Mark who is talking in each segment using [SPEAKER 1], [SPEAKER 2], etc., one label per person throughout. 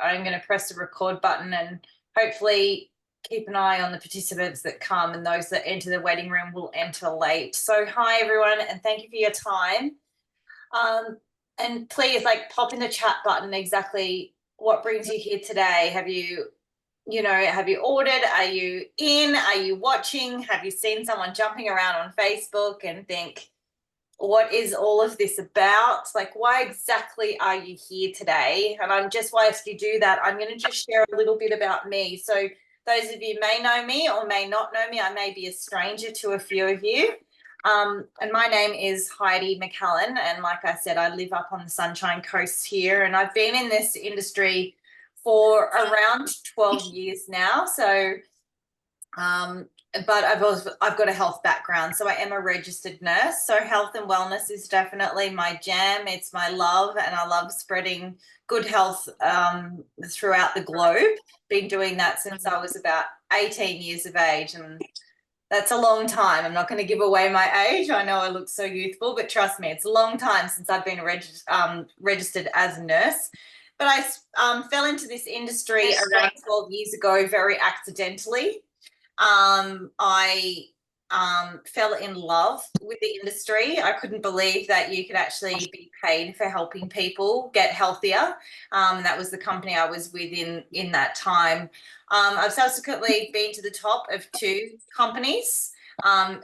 [SPEAKER 1] I'm going to press the record button and hopefully keep an eye on the participants that come, and those that enter the waiting room will enter late. So hi everyone, and thank you for your time. And please pop in the chat button exactly what brings you here today. Have you ordered? Are you in? Are you watching? Have you seen someone jumping around on Facebook and think, what is all of this about? Why exactly are you here today? And whilst you do that, I'm going to just share a little bit about me. So those of you may know me or may not know me. I may be a stranger to a few of you. And my name is Heidi McCallan. And like I said, I live up on the Sunshine Coast here. And I've been in this industry for around 12 years now. So but I've got a health background, so I am a registered nurse. So health and wellness is definitely my jam. It's my love, and I love spreading good health throughout the globe. Been doing that since I was about 18 years of age, and that's a long time. I'm not going to give away my age. I know I look so youthful, but trust me, it's a long time since I've been registered as a nurse. But I fell into this industry around 12 years ago very accidentally. I fell in love with the industry. I couldn't believe that you could actually be paid for helping people get healthier. That was the company I was with in that time. I've subsequently been to the top of 2 companies,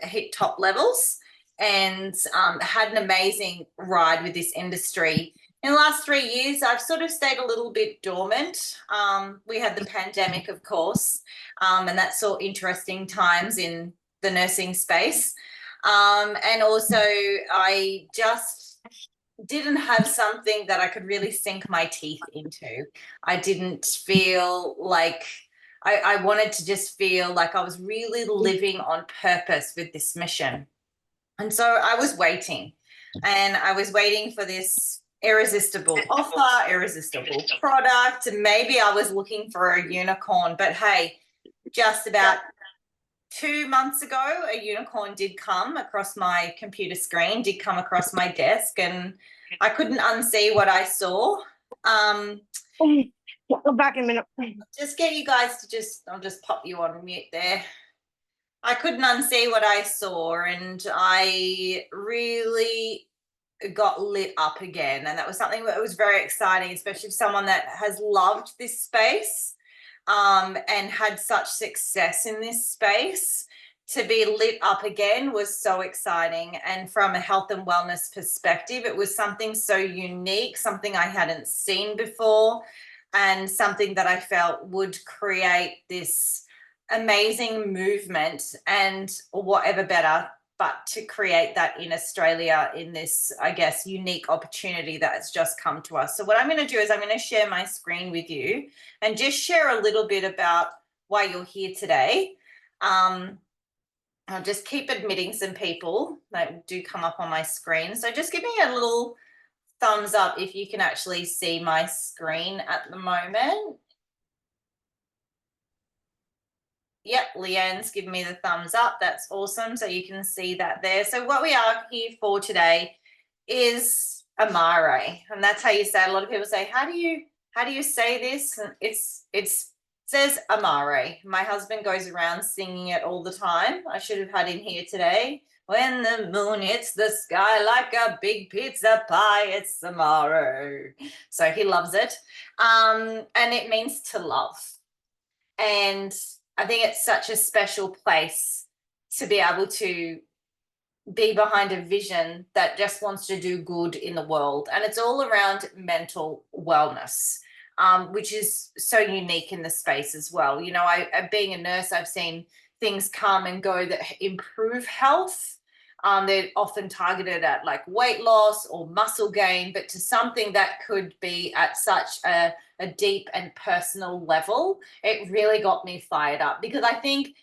[SPEAKER 1] hit top levels, and had an amazing ride with this industry. In the last 3 years, I've sort of stayed a little bit dormant. We had the pandemic, of course, and that saw interesting times in the nursing space. And also, I just didn't have something that I could really sink my teeth into. I didn't feel like I wanted to just feel like I was really living on purpose with this mission. And so I was waiting, and I was waiting for this irresistible offer, irresistible product. Maybe I was looking for a unicorn, but hey, just about 2 months ago, a unicorn did come across my computer screen, did come across my desk, and I couldn't unsee what I saw.
[SPEAKER 2] Go back in a minute.
[SPEAKER 1] Just get you guys to I'll just pop you on mute there. I couldn't unsee what I saw, and I really got lit up again. And that was something that was very exciting, especially for someone that has loved this space and had such success in this space. To be lit up again was so exciting. And from a health and wellness perspective, it was something so unique, something I hadn't seen before, and something that I felt would create this amazing movement, and whatever better but to create that in Australia in this, I guess, unique opportunity that has just come to us. So what I'm going to do is I'm going to share my screen with you and just share a little bit about why you're here today. I'll just keep admitting some people that do come up on my screen. So just give me a little thumbs up if you can actually see my screen at the moment. Yep, Leanne's giving me the thumbs up. That's awesome. So you can see that there. So what we are here for today is Amare, and that's how you say it. A lot of people say, how do you say this? And it says Amare. My husband goes around singing it all the time. I should have had him here today. When the moon hits the sky like a big pizza pie, it's Amare. So he loves it. And it means to love. And I think it's such a special place to be able to be behind a vision that just wants to do good in the world. And it's all around mental wellness, which is so unique in the space as well. You know, being a nurse, I've seen things come and go that improve health. They're often targeted at like weight loss or muscle gain, but to something that could be at such a deep and personal level, it really got me fired up, because I think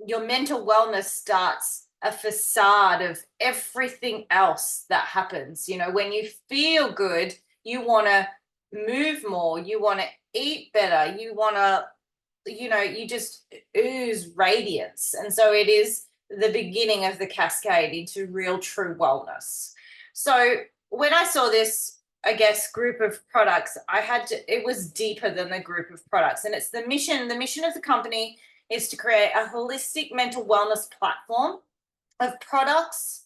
[SPEAKER 1] your mental wellness starts a facade of everything else that happens. You know, when you feel good, you want to move more, you want to eat better, you want to, you know, you just ooze radiance. And so it is the beginning of the cascade into real true wellness. So when I saw this I guess, group of products, it was deeper than the group of products. And it's the mission. The mission of the company is to create a holistic mental wellness platform of products,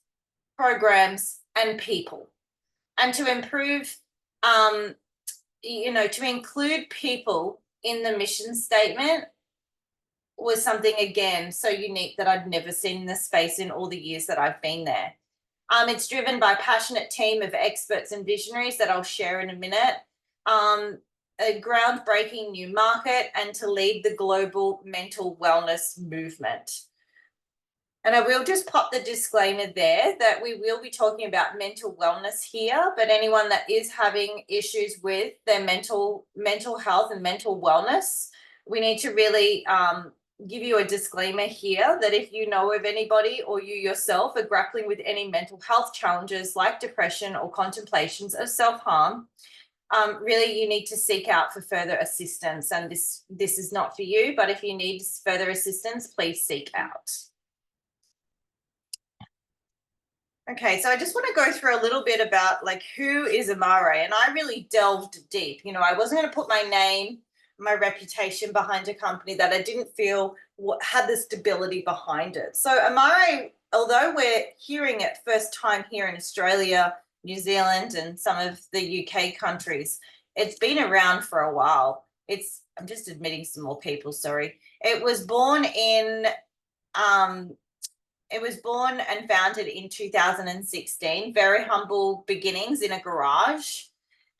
[SPEAKER 1] programs, and people. And to improve, to include people in the mission statement was something, again, so unique that I'd never seen in this space in all the years that I've been there. It's driven by a passionate team of experts and visionaries that I'll share in a minute. A groundbreaking new market, and to lead the global mental wellness movement. And I will just pop the disclaimer there that we will be talking about mental wellness here, but anyone that is having issues with their mental health and mental wellness, we need to really give you a disclaimer here that if you know of anybody or you yourself are grappling with any mental health challenges like depression or contemplations of self-harm, really you need to seek out for further assistance. And this is not for you, but if you need further assistance, please seek out. Okay, so I just want to go through a little bit about like who is Amare, and I really delved deep. I wasn't going to put my name, my reputation behind a company that I didn't feel had the stability behind it. So Amare, although we're hearing it first time here in Australia, New Zealand, and some of the UK countries, it's been around for a while. I'm just admitting some more people, sorry. It was born and founded in 2016, very humble beginnings in a garage.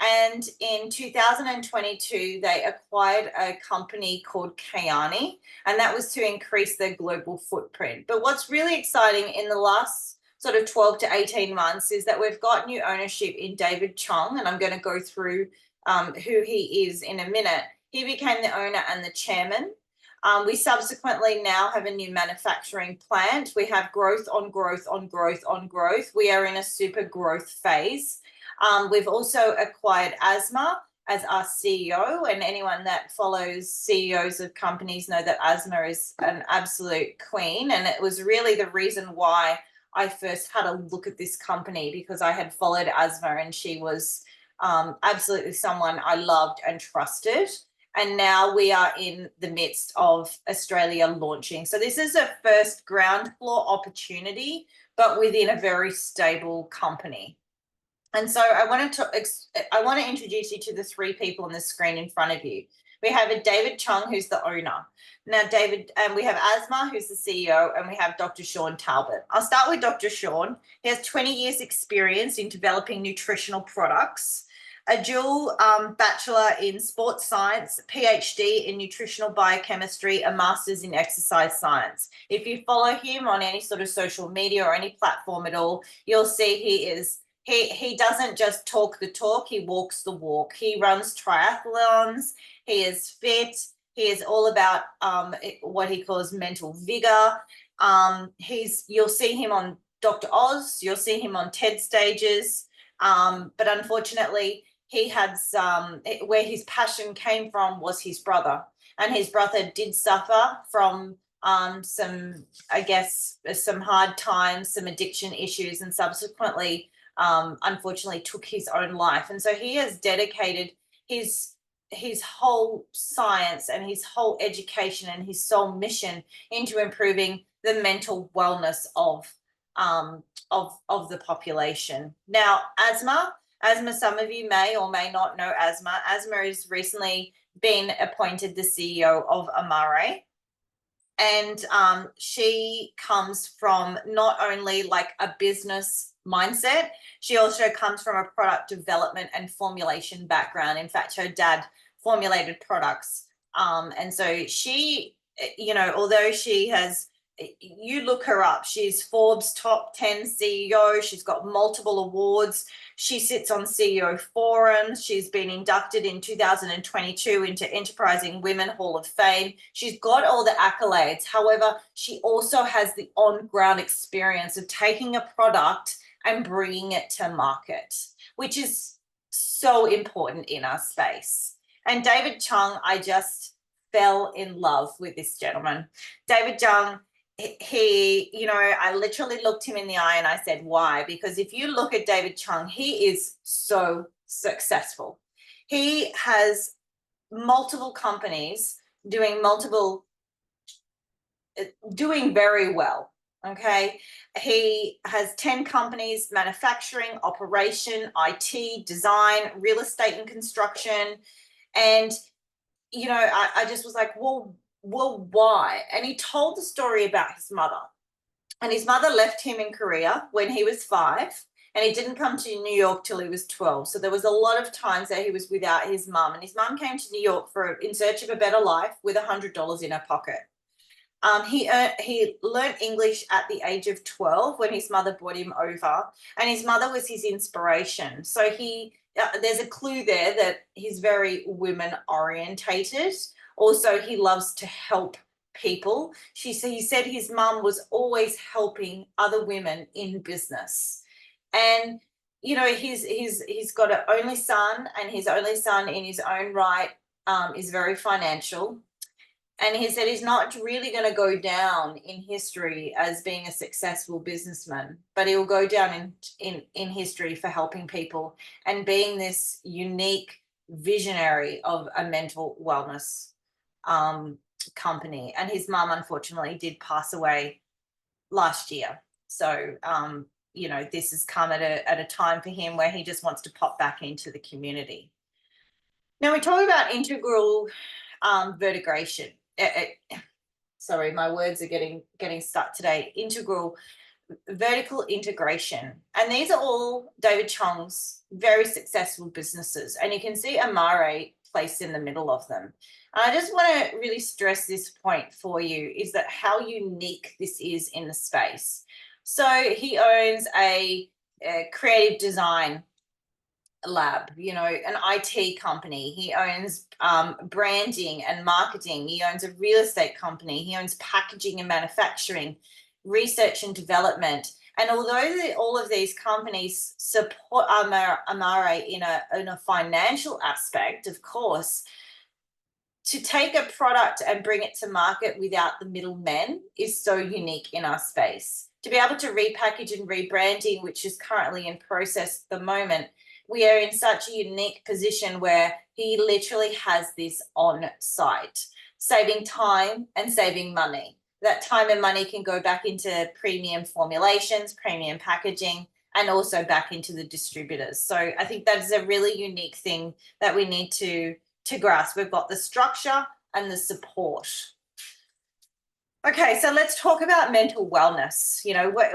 [SPEAKER 1] And in 2022, they acquired a company called Kayani, and that was to increase their global footprint. But what's really exciting in the last sort of 12 to 18 months is that we've got new ownership in David Chong, and I'm going to go through who he is in a minute. He became the owner and the chairman. We subsequently now have a new manufacturing plant. We have growth on growth on growth on growth. We are in a super growth phase. We've also acquired Asma as our CEO, and anyone that follows CEOs of companies know that Asma is an absolute queen. And it was really the reason why I first had a look at this company, because I had followed Asma and she was absolutely someone I loved and trusted. And now we are in the midst of Australia launching. So this is a first ground floor opportunity, but within a very stable company. And so I want to introduce you to the three people on the screen in front of you. We have a David Chung, who's the owner. Now, we have Asma, who's the CEO, and we have Dr. Sean Talbot. I'll start with Dr. Sean. He has 20 years experience in developing nutritional products, a dual bachelor in sports science, PhD in nutritional biochemistry, a master's in exercise science. If you follow him on any sort of social media or any platform at all, you'll see he doesn't just talk the talk, he walks the walk. He runs triathlons, he is fit, he is all about what he calls mental vigor. You'll see him on Dr. Oz, you'll see him on TED stages, but unfortunately, he had where his passion came from was his brother, and his brother did suffer from some hard times, some addiction issues, and subsequently, unfortunately, took his own life. And so he has dedicated his whole science and his whole education and his sole mission into improving the mental wellness of the population. Now, Asma, some of you may or may not know Asma. Asma has recently been appointed the CEO of Amare. And she comes from not only like a business mindset, she also comes from a product development and formulation background. In fact, her dad formulated products. And so she, although she has, you look her up, she's Forbes top 10 CEO. She's got multiple awards. She sits on CEO forums. She's been inducted in 2022 into Enterprising Women Hall of Fame. She's got all the accolades. However, she also has the on-ground experience of taking a product and bringing it to market, which is so important in our space. And David Chung, I just fell in love with this gentleman. David Chung he, I literally looked him in the eye and I said, why? Because if you look at David Chung, he is so successful. He has multiple companies doing doing very well. Okay. He has 10 companies: manufacturing, operation, IT, design, real estate and construction. And, I just was like, well, why? And he told the story about his mother. And his mother left him in Korea when he was 5, and he didn't come to New York till he was 12. So there was a lot of times that he was without his mum. And his mum came to New York in search of a better life with $100 in her pocket. He learned English at the age of 12 when his mother brought him over, and his mother was his inspiration. So there's a clue there that he's very women orientated. Also, he loves to help people. He said his mum was always helping other women in business, and he's got an only son, and his only son in his own right is very financial. And he said he's not really going to go down in history as being a successful businessman, but he will go down in history for helping people and being this unique visionary of a mental wellness company. And his mum, unfortunately, did pass away last year. So, this has come at a time for him where he just wants to pop back into the community. Now, we talk about integral vertigration. Sorry, my words are getting stuck today. Integral vertical integration. And these are all David Chong's very successful businesses. And you can see Amare placed in the middle of them. And I just want to really stress this point for you, is that how unique this is in the space. So he owns a creative design lab, an IT company. He owns branding and marketing. He owns a real estate company. He owns packaging and manufacturing, research and development. And although all of these companies support Amare in a financial aspect, of course, to take a product and bring it to market without the middlemen is so unique in our space. To be able to repackage and rebranding, which is currently in process at the moment, we are in such a unique position where he literally has this on site, saving time and saving money. That time and money can go back into premium formulations, premium packaging, and also back into the distributors. So I think that is a really unique thing that we need to grasp. We've got the structure and the support. Okay, so let's talk about mental wellness.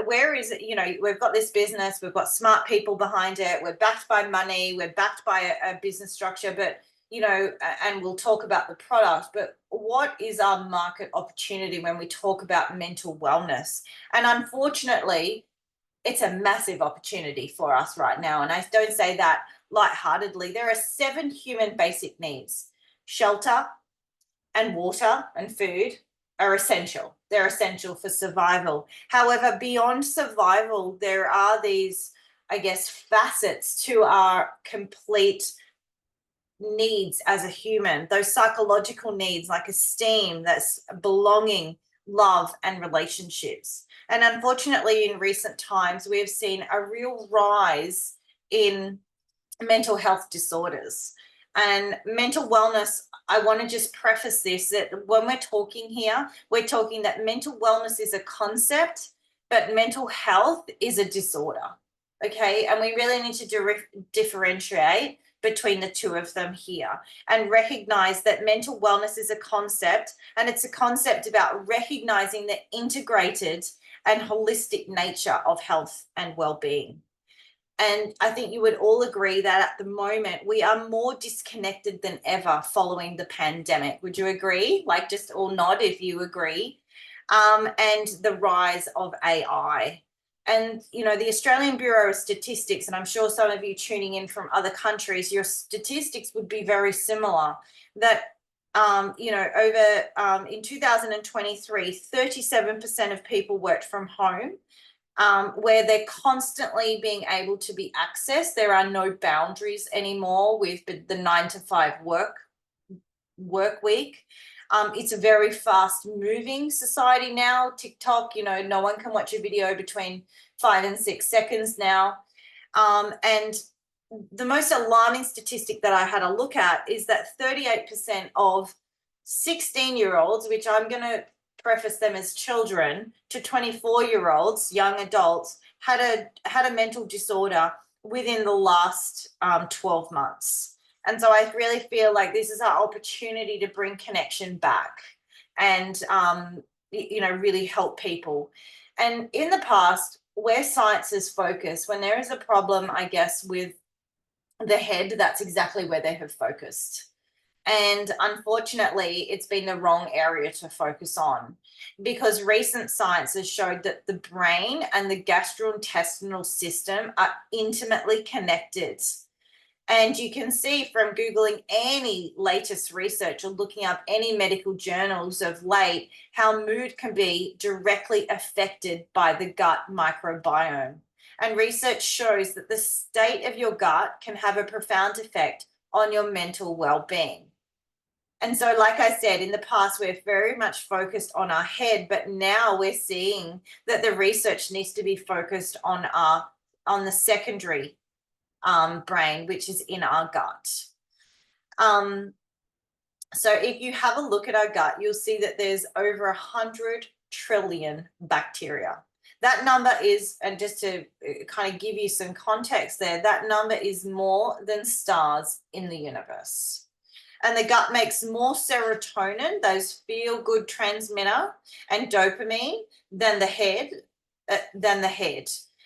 [SPEAKER 1] Where is it? We've got this business, we've got smart people behind it, we're backed by money, we're backed by a business structure, but, and we'll talk about the product, but what is our market opportunity when we talk about mental wellness? And unfortunately, it's a massive opportunity for us right now. And I don't say that lightheartedly. There are 7 human basic needs: shelter and water and food are essential. They're essential for survival. However, beyond survival, there are these, I guess, facets to our complete needs as a human, those psychological needs like esteem, that's belonging, love, and relationships. And unfortunately, in recent times, we have seen a real rise in mental health disorders. And mental wellness, I want to just preface this, that when we're talking here, we're talking that mental wellness is a concept, but mental health is a disorder. Okay. And we really need to differentiate between the two of them here and recognize that mental wellness is a concept, and it's a concept about recognizing the integrated and holistic nature of health and well-being. And I think you would all agree that at the moment we are more disconnected than ever following the pandemic. Would you agree? Like, just all nod if you agree. And the rise of AI. And, the Australian Bureau of Statistics, and I'm sure some of you tuning in from other countries, your statistics would be very similar, that, in 2023, 37% of people worked from home. Where they're constantly being able to be accessed. There are no boundaries anymore with the 9 to 5 work week. It's a very fast moving society now. TikTok, no one can watch a video between 5 and 6 seconds now. And the most alarming statistic that I had a look at is that 38% of 16-year-olds, which I'm going to preface them as children, to 24-year-olds, young adults, had a mental disorder within the last 12 months. And so I really feel like this is our opportunity to bring connection back and, really help people. And in the past, where science is focused, when there is a problem, I guess, with the head, that's exactly where they have focused. And unfortunately, it's been the wrong area to focus on, because recent science has showed that the brain and the gastrointestinal system are intimately connected. And you can see from Googling any latest research or looking up any medical journals of late how mood can be directly affected by the gut microbiome. And research shows that the state of your gut can have a profound effect on your mental well-being. And so, like I said, in the past, we're very much focused on our head, but now we're seeing that the research needs to be focused on the secondary brain, which is in our gut. So if you have a look at our gut, you'll see that there's over 100 trillion bacteria. That number is, and just to kind of give you some context there, that number is more than stars in the universe. And the gut makes more serotonin, those feel-good transmitter, and dopamine than the head.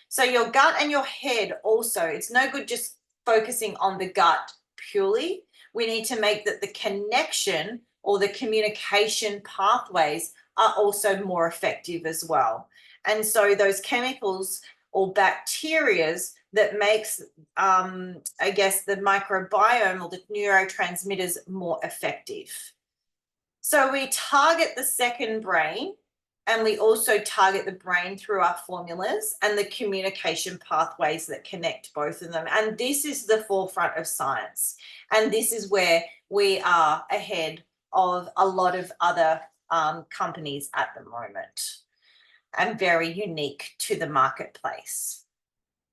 [SPEAKER 1] So your gut and your head also, it's no good just focusing on the gut purely. We need to make that the connection or the communication pathways are also more effective as well. And so those chemicals or bacterias that makes, I guess, the microbiome or the neurotransmitters more effective. So we target the second brain, and we also target the brain through our formulas and the communication pathways that connect both of them. And this is the forefront of science. And this is where we are ahead of a lot of other companies at the moment, and very unique to the marketplace.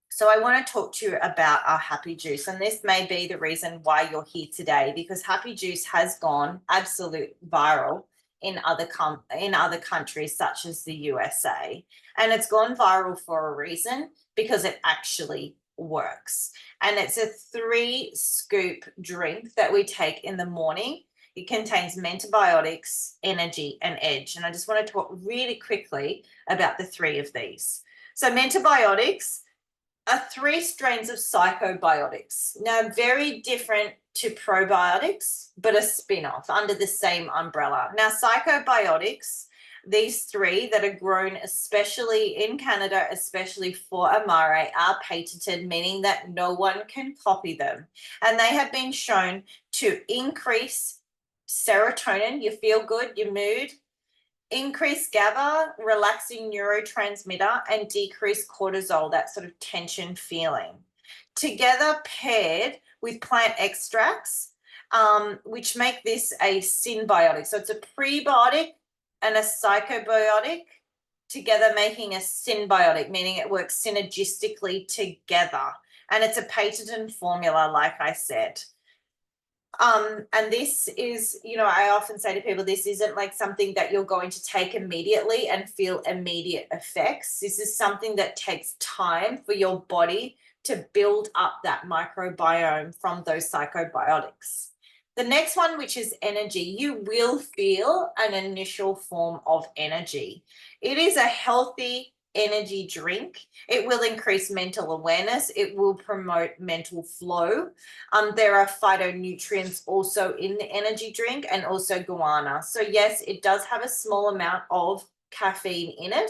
[SPEAKER 1] So I want to talk to you about our Happy Juice, and this may be the reason why you're here today, because Happy Juice has gone absolute viral in other countries such as the USA, and it's gone viral for a reason, because it actually works. And it's a 3-scoop drink that we take in the morning. It contains mentobiotics, energy, and edge. And I just want to talk really quickly about the 3 of these. So mentobiotics are 3 strains of psychobiotics. Now, very different to probiotics, but a spin-off under the same umbrella. Now, psychobiotics, these 3 that are grown especially in Canada, especially for Amare, are patented, meaning that no one can copy them. And they have been shown to increase serotonin, your feel good, your mood, increase GABA, relaxing neurotransmitter, and decrease cortisol, that sort of tension feeling. Together, paired with plant extracts, which make this a synbiotic. So it's a prebiotic and a psychobiotic together, making a synbiotic, meaning it works synergistically together. And it's a patented formula, like I said. And this is, I often say to people, this isn't like something that you're going to take immediately and feel immediate effects. This is something that takes time for your body to build up that microbiome from those psychobiotics. The next one, which is energy, you will feel an initial form of energy. It is a healthy energy drink. It will increase mental awareness. It will promote mental flow. There are phytonutrients also in the energy drink, and also guarana. So yes, it does have a small amount of caffeine in it,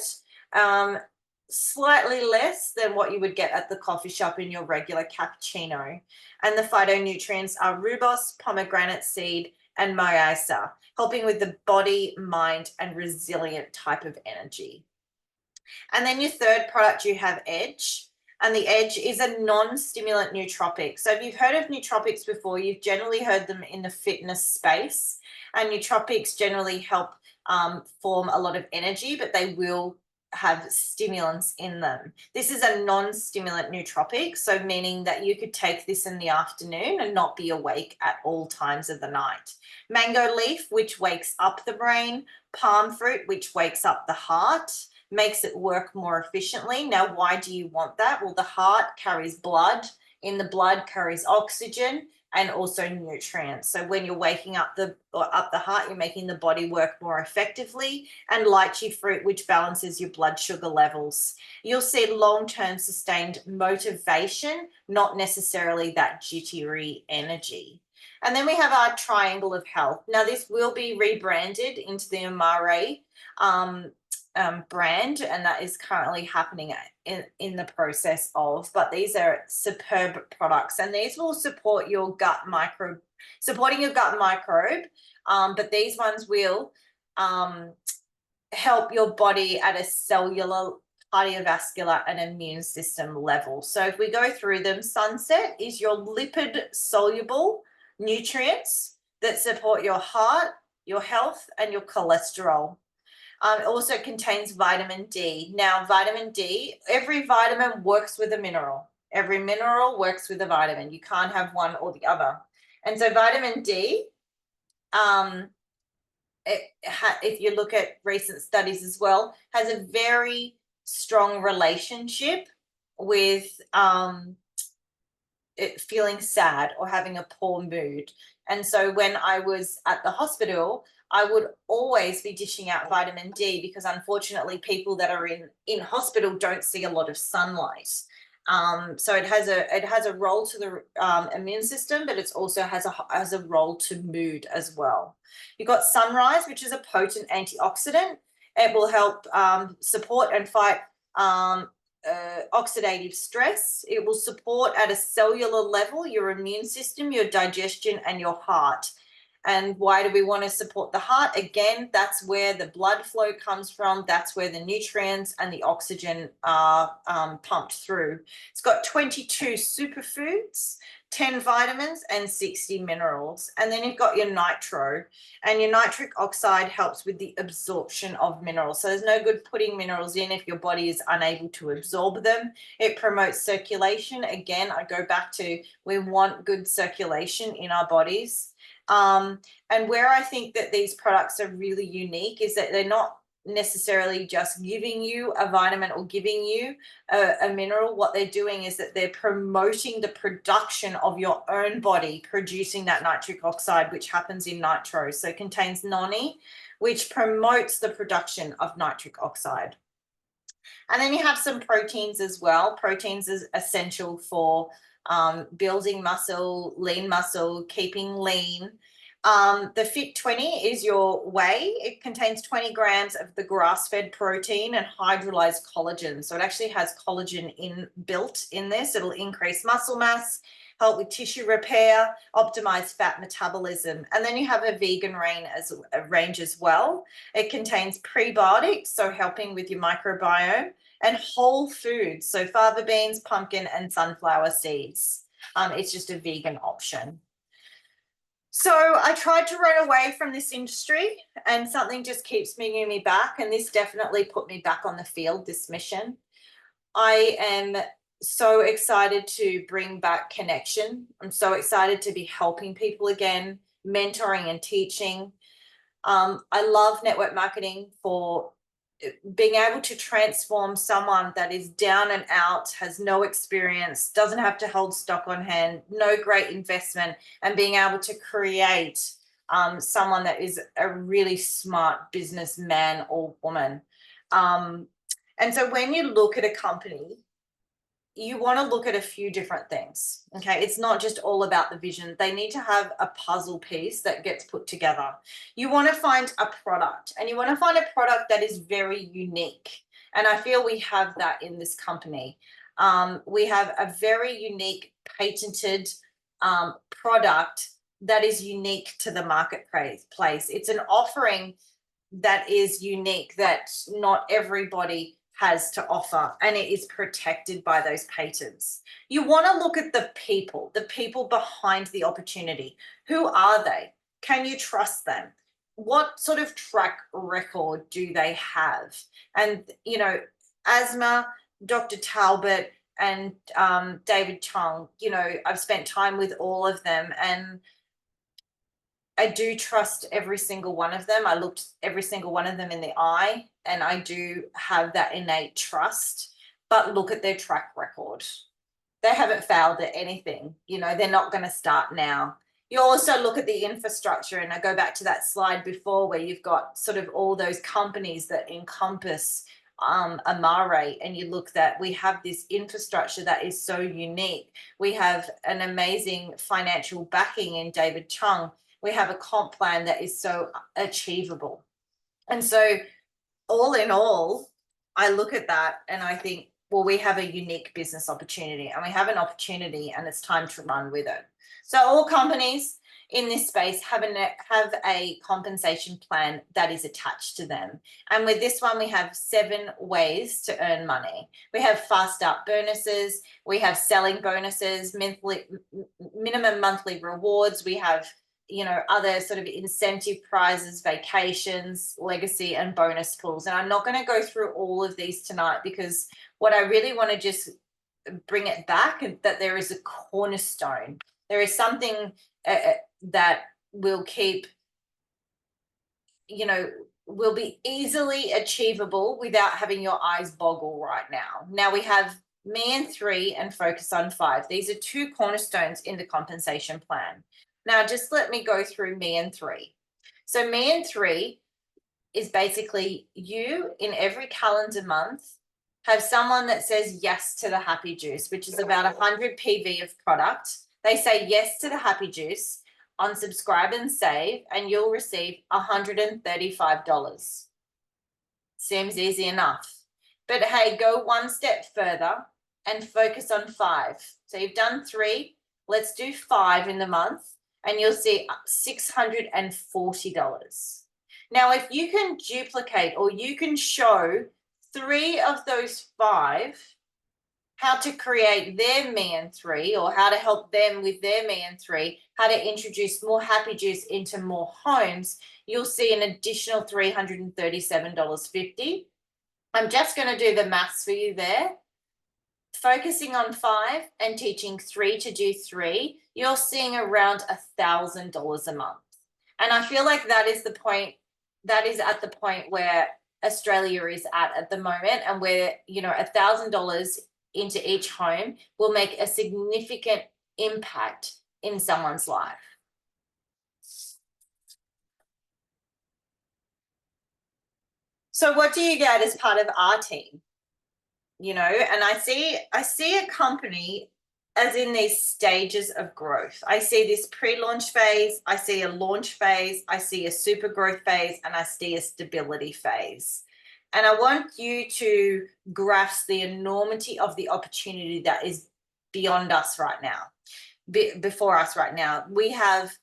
[SPEAKER 1] slightly less than what you would get at the coffee shop in your regular cappuccino. And the phytonutrients are rooibos, pomegranate seed, and mimosa, helping with the body, mind, and resilient type of energy. And then your third product, you have Edge. And the Edge is a non-stimulant nootropic. So if you've heard of nootropics before, you've generally heard them in the fitness space. And nootropics generally help form a lot of energy, but they will have stimulants in them. This is a non-stimulant nootropic, so meaning that you could take this in the afternoon and not be awake at all times of the night. Mango leaf, which wakes up the brain. Palm fruit, which wakes up the heart, makes it work more efficiently. Now, why do you want that? Well, the heart carries blood. In the blood carries oxygen and also nutrients. So when you're waking up the heart, you're making the body work more effectively. And lychee fruit, which balances your blood sugar levels. You'll see long-term sustained motivation, not necessarily that jittery energy. And then we have our triangle of health. Now, this will be rebranded into the Amare brand, and that is currently happening in the process of, but these are superb products, and these will support your gut microbe, supporting your gut microbe, but these ones will help your body at a cellular, cardiovascular and immune system level. So if we go through them, Sunset is your lipid soluble nutrients that support your heart, your health, and your cholesterol. It also contains vitamin D. Now, vitamin D, every vitamin works with a mineral. Every mineral works with a vitamin. You can't have one or the other. And so vitamin D, if you look at recent studies as well, has a very strong relationship with feeling sad or having a poor mood. And so when I was at the hospital, I would always be dishing out vitamin D because unfortunately people that are in hospital don't see a lot of sunlight. So it has a role to the immune system, but it also has a role to mood as well. You've got Sunrise, which is a potent antioxidant. It will help support and fight oxidative stress. It will support at a cellular level your immune system, your digestion, and your heart. And why do we want to support the heart? Again, that's where the blood flow comes from. That's where the nutrients and the oxygen are pumped through. It's got 22 superfoods, 10 vitamins, and 60 minerals. And then you've got your nitro, and your nitric oxide helps with the absorption of minerals. So there's no good putting minerals in if your body is unable to absorb them. It promotes circulation. Again, I go back to we want good circulation in our bodies. And where I think that these products are really unique is that they're not necessarily just giving you a vitamin or giving you a mineral. What they're doing is that they're promoting the production of your own body producing that nitric oxide, which happens in nitro. So it contains noni, which promotes the production of nitric oxide. And then you have some proteins as well. Proteins is essential for building muscle, lean muscle, keeping lean. The Fit 20 is your whey. It contains 20 grams of the grass-fed protein and hydrolyzed collagen. So it actually has collagen built in this. It'll increase muscle mass, help with tissue repair, optimize fat metabolism. And then you have a vegan range as well. It contains prebiotics, so helping with your microbiome, and whole foods, so fava beans, pumpkin, and sunflower seeds. It's just a vegan option. So I tried to run away from this industry, and something just keeps bringing me back, and this definitely put me back on the field, this mission. I am so excited to bring back connection. I'm so excited to be helping people again, mentoring and teaching. I love network marketing for being able to transform someone that is down and out, has no experience, doesn't have to hold stock on hand, no great investment, and being able to create someone that is a really smart businessman or woman. And so when you look at a company, you want to look at a few different things. Okay. It's not just all about the vision. They need to have a puzzle piece that gets put together. You want to find a product, and you want to find a product that is very unique. And I feel we have that in this company. We have a very unique patented product that is unique to the marketplace. It's an offering that is unique that not everybody has to offer, and it is protected by those patents. You want to look at the people behind the opportunity. Who are they? Can you trust them? What sort of track record do they have? And, you know, asthma, Dr. Talbot, and David Chung, you know, I've spent time with all of them, and I do trust every single one of them. I looked every single one of them in the eye, and I do have that innate trust. But look at their track record. They haven't failed at anything. You know, they're not going to start now. You also look at the infrastructure, and I go back to that slide before where you've got sort of all those companies that encompass Amare, and you look that we have this infrastructure that is so unique. We have an amazing financial backing in David Chung. We have a comp plan that is so achievable. And so all in all, I look at that and I think, well, we have a unique business opportunity, and we have an opportunity, and it's time to run with it. So all companies in this space have a compensation plan that is attached to them. And with this one, we have 7 ways to earn money. We have fast start bonuses. We have selling bonuses, minimum monthly rewards. We have, you know, other sort of incentive prizes, vacations, legacy, and bonus pools. And I'm not going to go through all of these tonight, because what I really want to just bring it back is that there is a cornerstone. There is something that will keep, you know, will be easily achievable without having your eyes boggle right now. Now we have Me and 3 and Focus on 5. These are 2 cornerstones in the compensation plan. Now, just let me go through Me and 3. So Me and 3 is basically you in every calendar month have someone that says yes to the Happy Juice, which is about 100 PV of product. They say yes to the Happy Juice on Subscribe and Save, and you'll receive $135. Seems easy enough. But hey, go one step further and focus on 5. So you've done 3. Let's do 5 in the month, and you'll see $640. Now, if you can duplicate, or you can show 3 of those 5 how to create their Me and 3, or how to help them with their Me and 3, how to introduce more Happy Juice into more homes, you'll see an additional $337.50. I'm just going to do the maths for you there. Focusing on 5 and teaching 3 to do 3, you're seeing around $1,000 a month. And I feel like that is the point, that is at the point where Australia is at the moment, and where, you know, $1,000 into each home will make a significant impact in someone's life. So what do you get as part of our team? You know, and I see a company as in these stages of growth. I see this pre-launch phase, I see a launch phase, I see a super growth phase, and I see a stability phase. And I want you to grasp the enormity of the opportunity that is beyond us right now, before us right now. We have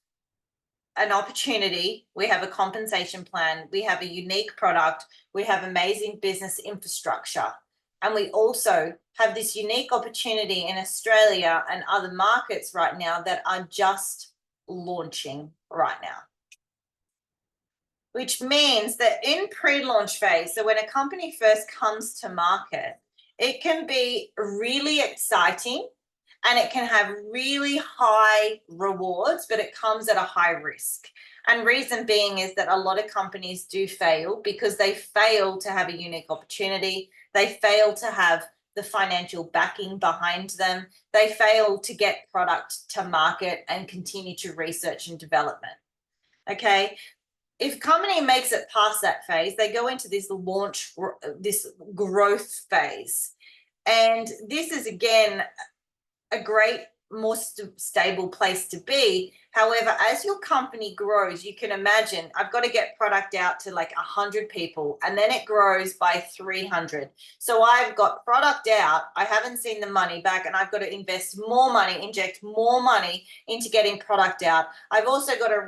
[SPEAKER 1] an opportunity, we have a compensation plan, we have a unique product, we have amazing business infrastructure, and we also have this unique opportunity in Australia and other markets right now that are just launching right now. Which means that in pre-launch phase, so when a company first comes to market, it can be really exciting and it can have really high rewards, but it comes at a high risk. And reason being is that a lot of companies do fail because they fail to have a unique opportunity. They fail to have the financial backing behind them. They fail to get product to market and continue to research and development. Okay. If company makes it past that phase, they go into this launch, this growth phase. And this is, again, a great more stable place to be. However, as your company grows, you can imagine I've got to get product out to like 100 people, and then it grows by 300. So I've got product out, I haven't seen the money back, and I've got to invest more money, inject more money into getting product out. I've also got to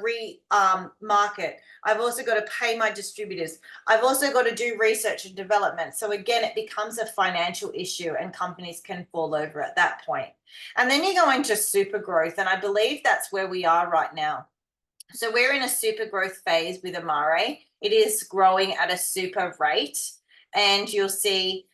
[SPEAKER 1] market. I've also got to pay my distributors. I've also got to do research and development. So again, it becomes a financial issue, and companies can fall over at that point. And then you go into super growth, and I believe that's where we are right now. So we're in a super growth phase with Amare. It is growing at a super rate, and you'll see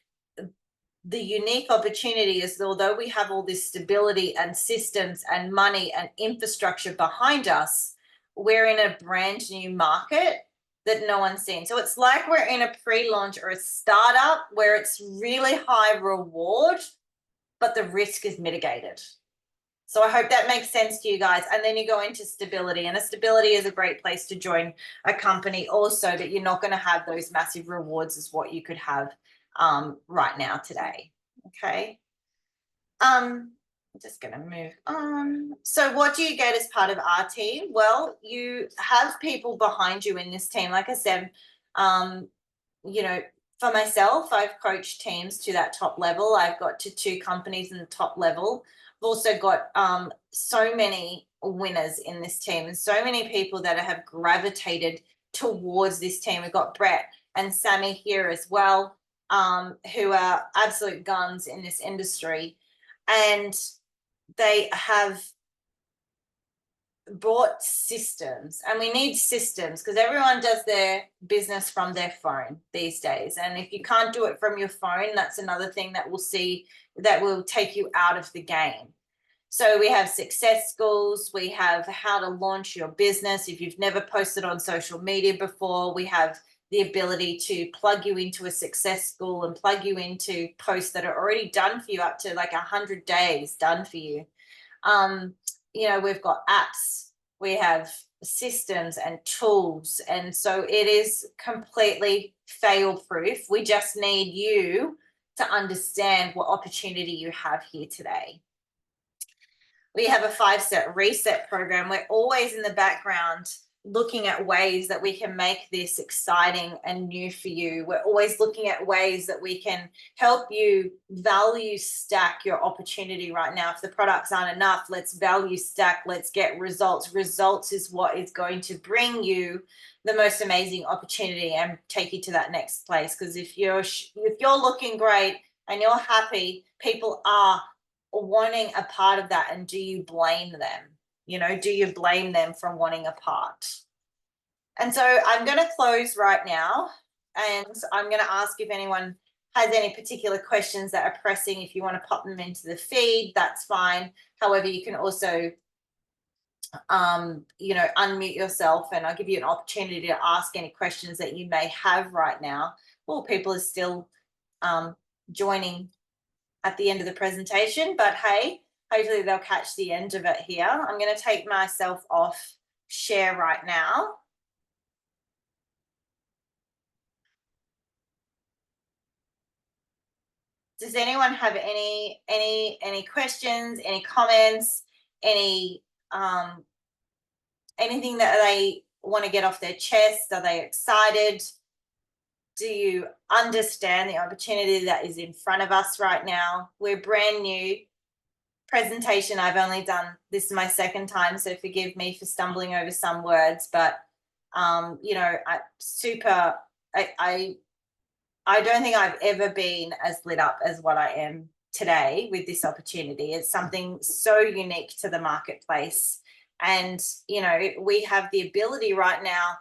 [SPEAKER 1] the unique opportunity is, although we have all this stability and systems and money and infrastructure behind us, we're in a brand new market that no one's seen. So it's like we're in a pre-launch or a startup where it's really high reward, but the risk is mitigated. So I hope that makes sense to you guys. And then you go into stability, and a stability is a great place to join a company also, but you're not going to have those massive rewards as what you could have right now today. Okay. I'm just going to move on. So what do you get as part of our team? Well, you have people behind you in this team. Like I said, you know, for myself, I've coached teams to that top level. I've got to 2 companies in the top level. I've also got so many winners in this team, and so many people that have gravitated towards this team. We've got Brett and Sammy here as well, who are absolute guns in this industry, and they have brought systems, and we need systems because everyone does their business from their phone these days, and if you can't do it from your phone, that's another thing that we'll see that will take you out of the game. So we have success schools, we have how to launch your business if you've never posted on social media before. We have the ability to plug you into a success school and plug you into posts that are already done for you, up to like 100 days done for you. You know, we've got apps, we have systems and tools, and so it is completely fail proof. We just need you to understand what opportunity you have here today. We have a 5-step reset program. We're always in the background looking at ways that we can make this exciting and new for you. We're always looking at ways that we can help you value stack your opportunity right now. If the products aren't enough, let's value stack, let's get results. Results is what is going to bring you the most amazing opportunity and take you to that next place. Because if you're looking great and you're happy, people are wanting a part of that. And do you blame them? You know, do you blame them for wanting a part? And so I'm going to close right now, and I'm going to ask if anyone has any particular questions that are pressing. If you want to pop them into the feed, that's fine. However, you can also, you know, unmute yourself, and I'll give you an opportunity to ask any questions that you may have right now. Well, people are still joining at the end of the presentation, but hey, hopefully they'll catch the end of it here. I'm going to take myself off share right now. Does anyone have any questions, any comments, any anything that they want to get off their chest? Are they excited? Do you understand the opportunity that is in front of us right now? We're brand new. Presentation, I've only done this my 2nd time, so forgive me for stumbling over some words, but you know, I don't think I've ever been as lit up as what I am today with this opportunity. It's something so unique to the marketplace, and you know, we have the ability right now,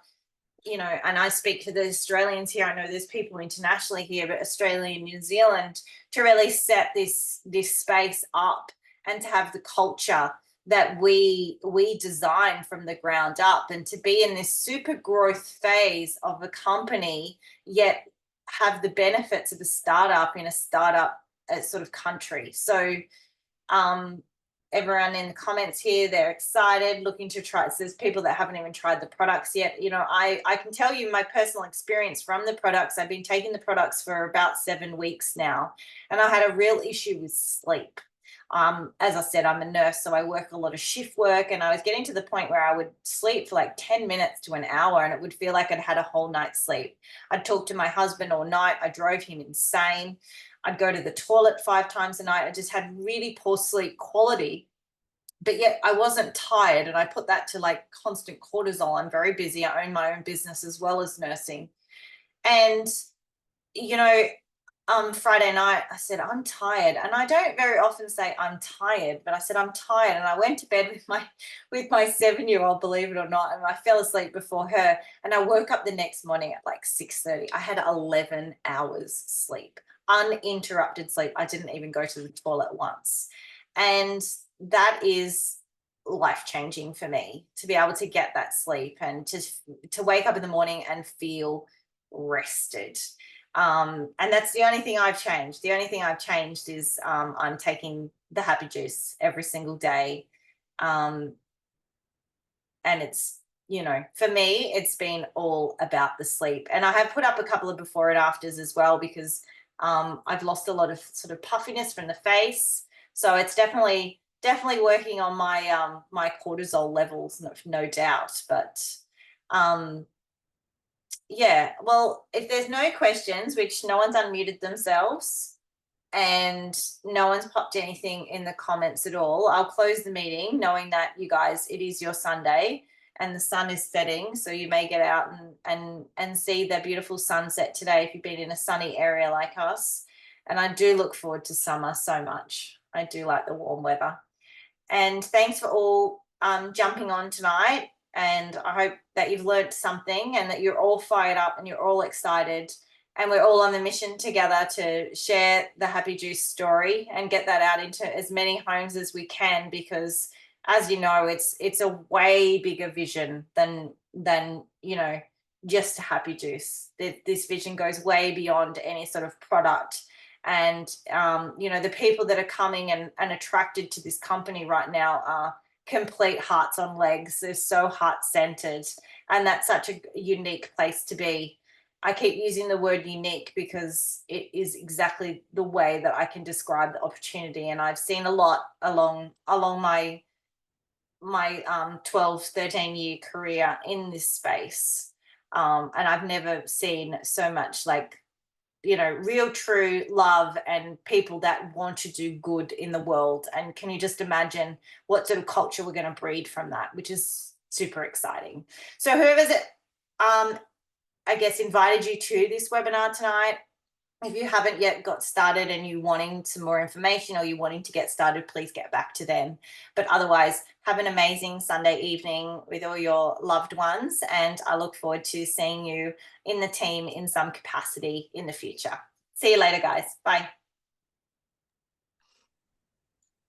[SPEAKER 1] you know, and I speak to the Australians here. I know there's people internationally here, but Australia and New Zealand, to really set this space up and to have the culture that we design from the ground up, and to be in this super growth phase of a company, yet have the benefits of a startup in a startup sort of country. So everyone in the comments here, they're excited, looking to try. So there's people that haven't even tried the products yet. You know, I can tell you my personal experience from the products. I've been taking the products for about 7 weeks now, and I had a real issue with sleep. As I said, I'm a nurse, so I work a lot of shift work, and I was getting to the point where I would sleep for like 10 minutes to an hour, and it would feel like I'd had a whole night's sleep. I'd talk to my husband all night. I drove him insane. I'd go to the toilet 5 times a night. I just had really poor sleep quality, but yet I wasn't tired. And I put that to like constant cortisol. I'm very busy. I own my own business as well as nursing. And, you know, Friday night, I said, I'm tired. And I don't very often say I'm tired, but I said, I'm tired. And I went to bed with my 7-year-old, believe it or not, and I fell asleep before her. And I woke up the next morning at like 6:30. I had 11 hours sleep, uninterrupted sleep. I didn't even go to the toilet once. And that is life changing for me, to be able to get that sleep and to wake up in the morning and feel rested. And that's the only thing I've changed. The only thing I've changed is I'm taking the happy juice every single day. And it's, for me, it's been all about the sleep. And I have put up a couple of before and afters as well, because I've lost a lot of sort of puffiness from the face. So it's definitely working on my cortisol levels, no doubt. But yeah, well, if there's no questions, which no one's unmuted themselves and no one's popped anything in the comments at all, I'll close the meeting knowing that you guys, it is your Sunday and the sun is setting, so you may get out and see the beautiful sunset today if you've been in a sunny area like us. And I do look forward to summer so much. I do like the warm weather. And thanks for all jumping on tonight. And I hope that you've learned something and that you're all fired up and you're all excited. And we're all on the mission together to share the Happy Juice story and get that out into as many homes as we can, because as you know, it's a way bigger vision than just Happy Juice. This vision goes way beyond any sort of product. And the people that are coming and attracted to this company right now are complete hearts on legs. They're so heart-centered, and that's such a unique place to be. I keep using the word unique because it is exactly the way that I can describe the opportunity. And I've seen a lot along my 12, 13-year career in this space. And I've never seen so much like real true love and people that want to do good in the world. And can you just imagine what sort of culture we're going to breed from that, which is super exciting. So whoever's I guess invited you to this webinar tonight, if you haven't yet got started and you wanting some more information or you wanting to get started, please get back to them. But otherwise, have an amazing Sunday evening with all your loved ones. And I look forward to seeing you in the team in some capacity in the future. See you later, guys. Bye.